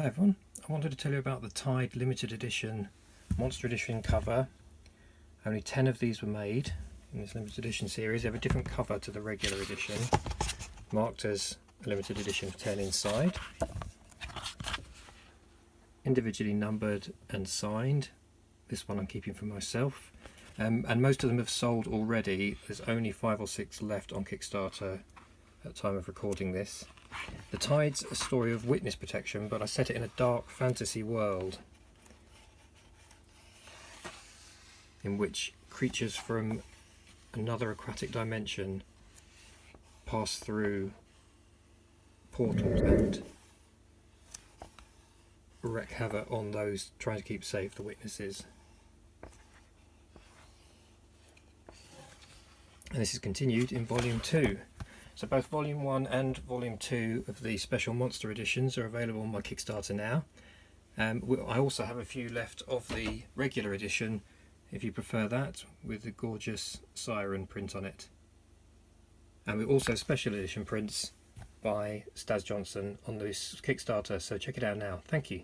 Hi everyone, I wanted to tell you about the Tide limited edition Monster Edition cover. Only 10 of these were made in this limited edition series. They have a different cover to the regular edition, marked as a limited edition of 10 inside. Individually numbered and signed. This one I'm keeping for myself. And most of them have sold already. There's only 5 or 6 left on Kickstarter at the time of recording this. The Tide's a story of witness protection, but I set it in a dark fantasy world in which creatures from another aquatic dimension pass through portals and wreak havoc on those trying to keep safe the witnesses. And this is continued in Volume 2. So both Volume 1 and Volume 2 of the special monster editions are available on my Kickstarter now. I also have a few left of the regular edition, if you prefer that, with the gorgeous siren print on it. And we also have special edition prints by Stas Johnson on this Kickstarter, so check it out now. Thank you.